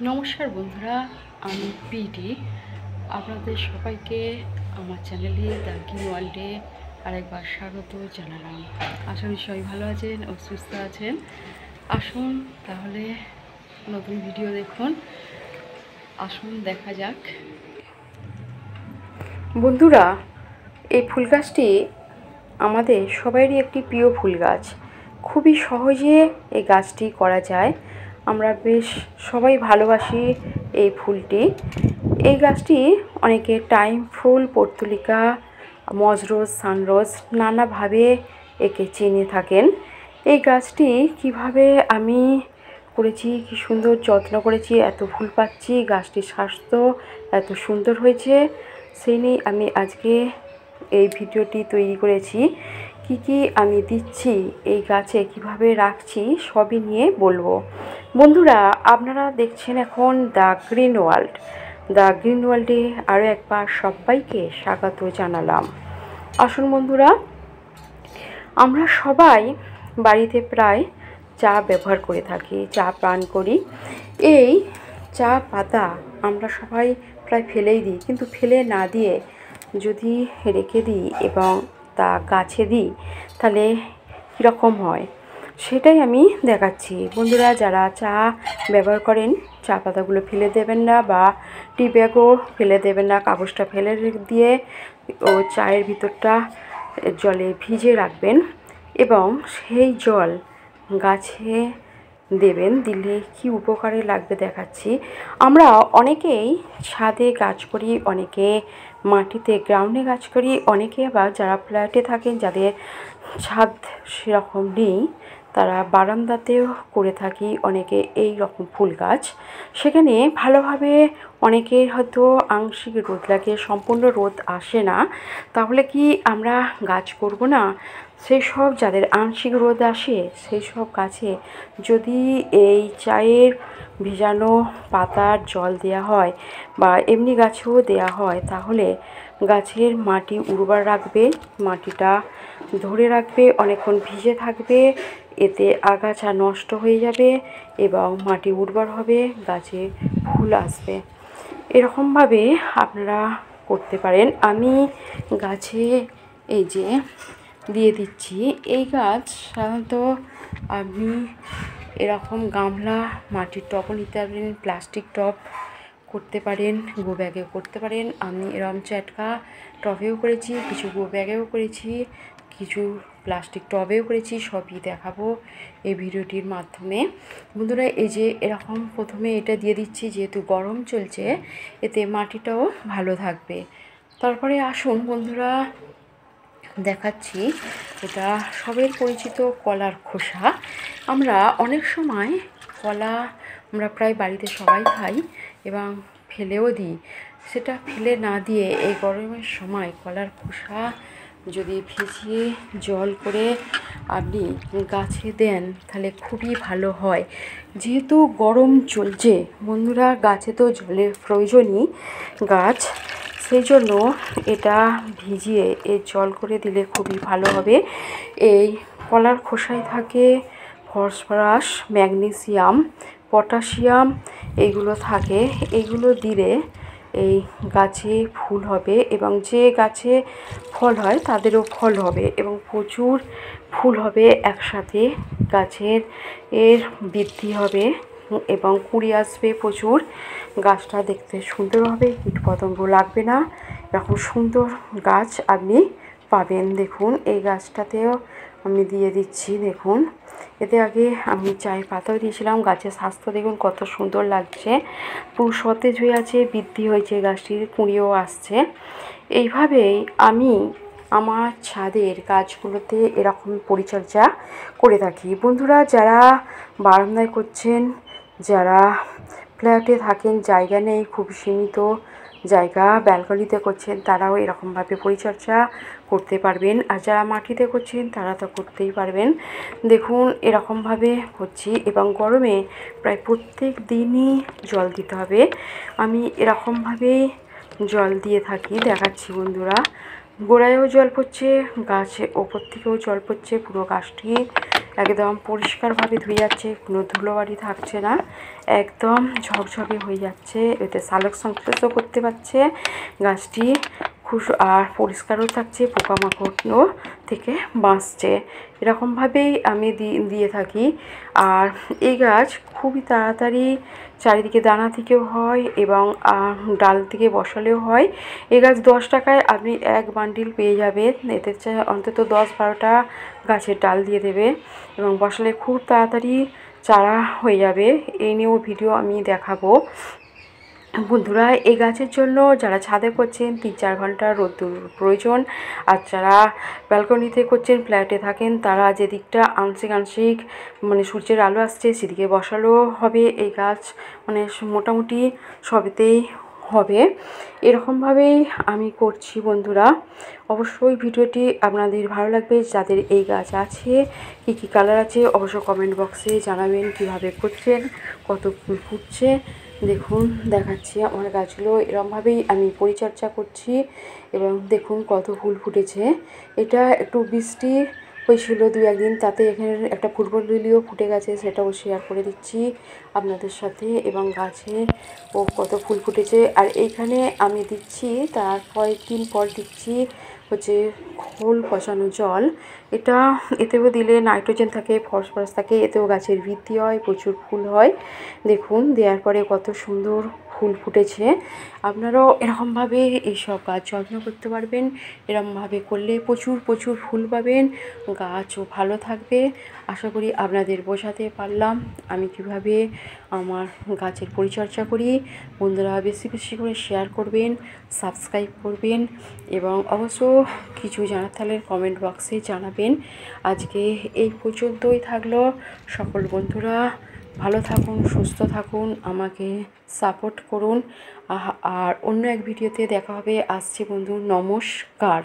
নমস্কার বন্ধুরা, আমি পিডি। আপনাদের সবাইকে আমার চ্যানেলে দ্য গ্রিন ওয়ার্ল্ডে আরেকবার স্বাগত জানালাম। আশা করি সবাই ভালো আছেন ও সুস্থ আছেন। আসুন তাহলে নতুন ভিডিও দেখুন, আসুন দেখা যাক। বন্ধুরা, এই ফুল গাছটি আমাদের সবারই একটি প্রিয় ফুল গাছ। খুবই সহজে এই গাছটি করা যায়। আমরা বেশ সবাই ভালোবাসি এই ফুলটি। এই গাছটি অনেকে টাইম ফুল, পর্তুলিকা, মজরোজ, সানরোজ নানাভাবে একে চিনে থাকেন। এই গাছটি কিভাবে আমি করেছি, কি সুন্দর যত্ন করেছি, এত ফুল পাচ্ছি, গাছটির স্বাস্থ্য এত সুন্দর হয়েছে, সেই নিয়ে আমি আজকে এই ভিডিওটি তৈরি করেছি। কি আমি দিচ্ছি এই গাছে, কিভাবে রাখছি, সবই নিয়ে বলবো। বন্ধুরা, আপনারা দেখছেন এখন the green world. The green ওয়ার্ল্ডে আরও একবার সবাইকে স্বাগত জানালাম। আসুন বন্ধুরা, আমরা সবাই বাড়িতে প্রায় চা ব্যবহার করে থাকি, চা পান করি। এই চা পাতা আমরা সবাই প্রায় ফেলেই দিই, কিন্তু ফেলে না দিয়ে যদি রেখে দিই এবং তা গাছে দিই তাহলে কীরকম হয় সেটাই আমি দেখাচ্ছি। বন্ধুরা, যারা চা ব্যবহার করেন চা পাতাগুলো ফেলে দেবেন না, বা টি ব্যাগও ফেলে দেবেন না। কাগজটা ফেলে দিয়ে ও চায়ের ভিতরটা জলে ভিজিয়ে রাখবেন এবং সেই জল গাছে দেবেন। দিলে কি উপকারে লাগবে দেখাচ্ছি। আমরা অনেকেই ছাদে গাছ করি, অনেকে মাটিতে গ্রাউন্ডে গাছ করি, অনেকে আবার যারা ফ্ল্যাটে থাকেন, যাদের ছাদ সেরকম নেই, তারা বারান্দাতেও করে থাকি অনেকে এই রকম ফুল গাছ। সেখানে ভালোভাবে অনেকের হয়তো আংশিক রোদ লাগে, সম্পূর্ণ রোদ আসে না। তাহলে কি আমরা গাছ করব না? সেই সব যাদের আংশিক রোদ আসে সেই সব গাছে যদি এই চায়ের ভিজানো পাতার জল দেওয়া হয় বা এমনি গাছেও দেওয়া হয়, তাহলে গাছের মাটি উর্বর রাখবে, মাটিটা ধরে রাখবে, অনেকক্ষণ ভিজে থাকবে। এতে আগাছা নষ্ট হয়ে যাবে এবং মাটি উর্বর হবে, গাছে ফুল আসবে। এরকমভাবে আপনারা করতে পারেন। আমি গাছে এই যে দিয়ে দিচ্ছি। এই গাছ সাধারণত আপনি এরকম গামলা, মাটির টবও নিতে পারেন, প্লাস্টিক টব করতে পারেন, গো ব্যাগেও করতে পারেন। আমি এরকম চ্যাটকা টবেও করেছি, কিছু গো ব্যাগেও করেছি, কিছু প্লাস্টিক টবেও করেছি। সবই দেখাবো এই ভিডিওটির মাধ্যমে। বন্ধুরা, এই যে এরকম প্রথমে এটা দিয়ে দিচ্ছি, যেহেতু গরম চলছে এতে মাটিটাও ভালো থাকবে। তারপরে আসুন বন্ধুরা দেখাচ্ছি, এটা সবের পরিচিত কলার খোসা। আমরা অনেক সময় কলা আমরা প্রায় বাড়িতে সবাই খাই এবং ফেলেও দিই। সেটা ফেলে না দিয়ে এই গরমের সময় কলার খোসা যদি ভিজিয়ে জল করে আপনি গাছে দেন তাহলে খুবই ভালো হয়। যেহেতু গরম চলছে বন্ধুরা, গাছে তো জলের প্রয়োজনই, গাছ সেই জন্য এটা ভিজিয়ে এর জল করে দিলে খুবই ভালো হবে। এই কলার খোসায় থাকে ফসফরাস, ম্যাগনেসিয়াম, পটাশিয়াম, এইগুলো থাকে। এইগুলো দিলে এই গাছে ফুল হবে এবং যে গাছে ফল হয় তাদেরও ফল হবে এবং প্রচুর ফুল হবে একসাথে। গাছের বৃদ্ধি হবে এবং কুড়ি আসবে প্রচুর। গাছটা দেখতে সুন্দর হবে, কীটপতঙ্গ লাগবে না, এরকম সুন্দর গাছ আপনি পাবেন। দেখুন এই গাছটাতেও আমি দিয়ে দিচ্ছি। দেখুন এতে আগে আমি চায়ের পাতাও দিয়েছিলাম। গাছের স্বাস্থ্য দেখুন কত সুন্দর লাগছে, পুরো সতেজ হয়ে আছে, বৃদ্ধি হয়েছে গাছটির, কুঁড়িও আসছে। এইভাবেই আমি আমার ছাদের গাছগুলোতে এরকম পরিচর্যা করে থাকি। বন্ধুরা, যারা বারান্দায় করছেন, যারা ফ্ল্যাটে থাকেন, জায়গা নেই, খুব সীমিত জায়গা, ব্যালকনিতে করছেন, তারাও এরকমভাবে পরিচর্যা করতে পারবেন। আর যারা মাটিতে করছেন তারা তো করতেই পারবেন। দেখুন এরকমভাবে করছি এবং গরমে প্রায় প্রত্যেক দিনই জল দিতে হবে। আমি এরকমভাবেই জল দিয়ে থাকি, দেখাচ্ছি বন্ধুরা। গোড়ায়ও জল পড়ছে, গাছের ওপর থেকেও জল পড়ছে, পুরো গাছটি একদম পরিষ্কারভাবে ধুয়ে যাচ্ছে, কোনো ধুলোবালি থাকছে না, একদম ঝকঝকে হয়ে যাচ্ছে। এতে সালোক সংশ্লেষও করতে পারছে গাছটি, আর পরিষ্কারও থাকছে, পোকামাকড়ও থেকে বাঁচছে। এরকমভাবেই আমি দিয়ে থাকি। আর এই গাছ খুবই তাড়াতাড়ি চারিদিকে দানা থেকেও হয় এবং ডাল থেকে বসালেও হয়। এই গাছ 10 টাকায় আপনি এক বান্ডিল পেয়ে যাবেন। এতে অন্তত 10-12টা গাছের ডাল দিয়ে দেবে এবং বসালে খুব তাড়াতাড়ি চারা হয়ে যাবে। এই নিয়েও ভিডিও আমি দেখাবো। বন্ধুরা, এই গাছের জন্য যারা ছাদে করছেন 3-4 ঘন্টা রোদ্দুর প্রয়োজন, আর যারা ব্যালকনিতে করছেন, ফ্ল্যাটে থাকেন, তারা যেদিকটা আংশিক আংশিক মানে সূর্যের আলো আসছে সেদিকে বসালেও হবে। এই গাছ মানে মোটামুটি সবেতেই হবে। এরকমভাবেই আমি করছি বন্ধুরা। অবশ্যই ভিডিওটি আপনাদের ভালো লাগবে। যাদের এই গাছ আছে, কী কী কালার আছে, অবশ্য কমেন্ট বক্সে জানাবেন কীভাবে করছেন, কত ফুল ফুটছে। দেখুন, দেখাচ্ছি আমার গাছগুলো এরমভাবেই আমি পরিচর্যা করছি এবং দেখুন কত ফুল ফুটেছে। এটা একটু বৃষ্টি হয়েছিল 2-1 দিন, তাতে এখানে একটা ফুটবল লিলিও ফুটে গেছে, সেটাও শেয়ার করে দিচ্ছি আপনাদের সাথে। এবং গাছে কত ফুল ফুটেছে। আর এইখানে আমি দিচ্ছি, তার কয়েকদিন পর দিচ্ছি হচ্ছে খোল পচানো জল। এতেও দিলে নাইট্রোজেন থাকে, ফসফরাস থাকে, এতেও গাছের বৃদ্ধি হয়, প্রচুর ফুল হয়। দেখুন দেওয়ার পরে কত সুন্দর ফুল ফুটেছে। আপনারাও এরকমভাবে এইসব গাছ যত্ন করতে পারবেন। এরকমভাবে করলে প্রচুর প্রচুর ফুল পাবেন, গাছও ভালো থাকবে। আশা করি আপনাদের বোঝাতে পারলাম আমি কিভাবে আমার গাছের পরিচর্যা করি। বন্ধুরা বেশি বেশি করে শেয়ার করবেন, সাবস্ক্রাইব করবেন এবং অবশ্য কিছু জানার থাকলে কমেন্ট বক্সে জানাবেন। আজকে এই পর্যন্তই থাকলো। সকল বন্ধুরা ভালো থাকুন, সুস্থ থাকুন, আমাকে সাপোর্ট করুন। আর অন্য এক ভিডিওতে দেখা হবে। আসছি বন্ধু, নমস্কার।